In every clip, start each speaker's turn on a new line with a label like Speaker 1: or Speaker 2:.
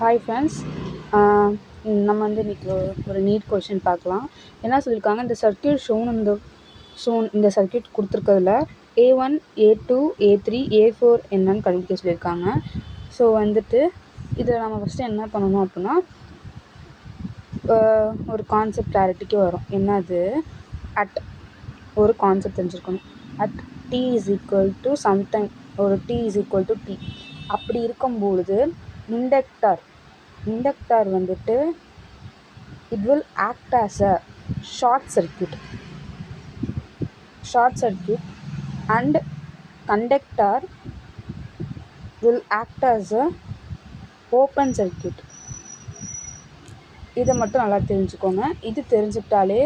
Speaker 1: Hi friends, நம்ம வந்து இன்றைக்கி ஒரு நீட் கொஷின் பார்க்கலாம். என்ன சொல்லியிருக்காங்க, இந்த சர்க்யூட் இந்த circuit கொடுத்துருக்கிறதுல A1 A2 A3 A4 என்னன்னு கண்டுபிடிக்க சொல்லியிருக்காங்க. ஸோ வந்துட்டு இதில் நம்ம ஃபஸ்ட்டு என்ன பண்ணணும் அப்படின்னா, ஒரு கான்செப்ட் கிளாரிட்டிக்கு வரும். என்னது, ஒரு கான்செப்ட் தெரிஞ்சுருக்கணும். t is equal to sometime ஒரு t is equal to t அப்படி இருக்கும்பொழுது இண்டக்டார் வந்துட்டு it will act as a short circuit and conductor will act as a open circuit. இதை மட்டும் நல்லா தெரிஞ்சுக்கோங்க. இது தெரிஞ்சுக்கிட்டாலே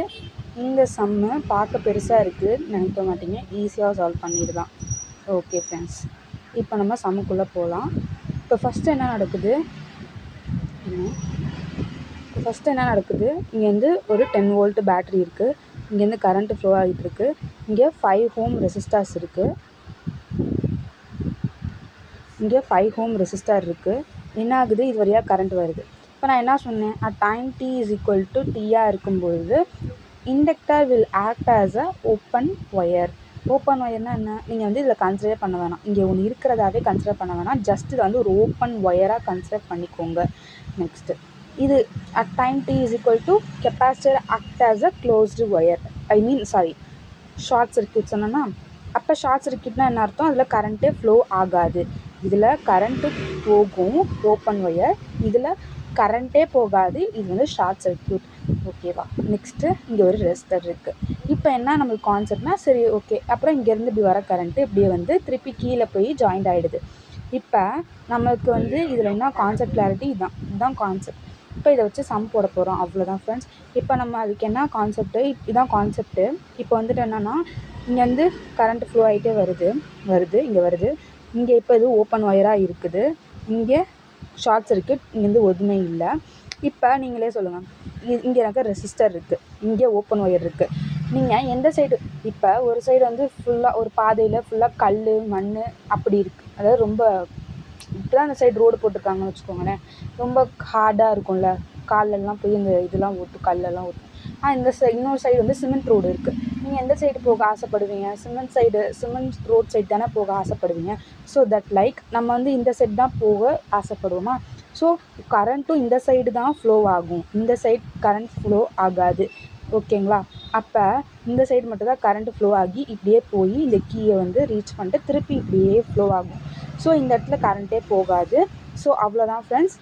Speaker 1: இந்த சம்மு பார்க்க பெருசாக இருக்குது நினைக்க மாட்டீங்க, ஈஸியாக சால்வ் பண்ணிடலாம். ஓகே ஃப்ரெண்ட்ஸ், இப்போ நம்ம சம்முக்குள்ளே போகலாம். இப்போ ஃபஸ்ட்டு என்ன நடக்குது, இங்கேருந்து ஒரு 10 வோல்ட் பேட்ரி இருக்குது, இங்கேருந்து கரண்ட்டு ஃப்ளோ ஆகிட்டு இருக்குது, இங்கே 5 ஓம் ரெசிஸ்டார்ஸ் இருக்குது, என்ன ஆகுது, இது வழியாக கரண்ட் வருது. இப்போ நான் என்ன சொன்னேன், time t is equal to t-ஆக இருக்கும்பொழுது inductor will act as a open wire. ஓப்பன் ஒயர்னால் என்ன, நீங்கள் வந்து இதில் கன்சிடர் பண்ண வேணாம், இங்கே ஒன்று இருக்கிறதாவே கன்சிடர் பண்ண வேணாம், ஜஸ்ட் இதை வந்து ஒரு ஓப்பன் ஒயராக கன்சிடர் பண்ணிக்கோங்க. நெக்ஸ்ட்டு, இது time t is equal to capacitor act as a closed wire, short circuit சொன்னோன்னா. அப்போ ஷார்ட் சர்க்யூட்னால் என்ன அர்த்தம், அதில் கரண்ட்டே ஃப்ளோ ஆகாது. இதில் கரண்ட்டு போகும் ஓப்பன் ஒயர், இதில் கரண்ட்டே போகாது, இது வந்து ஷார்ட் சர்க்யூட். ஓகேவா. நெக்ஸ்ட்டு, இங்கே ஒரு ரெசிஸ்டர் இருக்குது. இப்போ என்ன நம்மளுக்கு கான்செப்ட்னா, சரி ஓகே, அப்புறம் இங்கேருந்து இப்படி வர கரண்ட்டு இப்படியே வந்து திருப்பி கீழே போய் ஜாயிண்ட் ஆகிடுது. இப்போ நம்மளுக்கு வந்து இதில் என்ன கான்செப்ட் கிளாரிட்டி, இதுதான் கான்செப்ட். இப்போ இதை வச்சு சம் போட போகிறோம், அவ்வளோதான் ஃப்ரெண்ட்ஸ். இப்போ நம்ம அதுக்கு என்ன கான்செப்ட்டு, இதுதான் கான்செப்ட்டு. இப்போ வந்துட்டு என்னென்னா, இங்கேருந்து கரண்ட் ஃப்ளோ ஆகிட்டே வருது, இங்கே இப்போ இது ஓப்பன் ஒயராக இருக்குது, இங்கே ஷார்ட் சர்க்யூட், இங்கேருந்து ஒதுமே இல்லை. இப்போ நீங்களே சொல்லுங்கள், இங்கே எனக்கு ரெசிஸ்டர் இருக்குது, இங்கே ஓப்பன் ஒயர் இருக்குது, நீங்கள் எந்த சைடு, இப்போ ஒரு சைடு வந்து ஃபுல்லாக ஒரு பாதையில் ஃபுல்லாக கல் மண் அப்படி இருக்குது, அதாவது ரொம்ப இப்போ தான் அந்த சைடு ரோடு போட்டிருக்காங்கன்னு வச்சுக்கோங்களேன், ரொம்ப ஹார்டாக இருக்கும்ல, காலெல்லாம் போய் இந்த இதெல்லாம் ஓட்டும், கல்லெல்லாம் ஓட்டும். இந்த இன்னொரு சைடு வந்து சிமெண்ட் ரோடு இருக்குது. நீங்கள் எந்த சைடு போக ஆசைப்படுவீங்க, சிமெண்ட் ரோட் சைடு தானே போக ஆசைப்படுவீங்க. ஸோ தட் லைக் நம்ம வந்து இந்த சைடு தான் போக ஆசைப்படுவோமா. ஸோ கரண்ட்டும் இந்த சைடு தான் ஃப்ளோ ஆகும், இந்த சைடு கரண்ட் ஃப்ளோ ஆகாது. ஓகேங்களா. அப்போ இந்த சைடு மட்டும் தான் கரண்ட் ஃப்ளோ ஆகி இப்படியே போய் இந்த கீயை வந்து ரீச் பண்ணிட்டு திருப்பி இப்படியே ஃப்ளோ ஆகும். ஸோ இந்த இடத்துல கரண்ட்டே போகாது. ஸோ அவ்வளோதான் ஃப்ரெண்ட்ஸ்.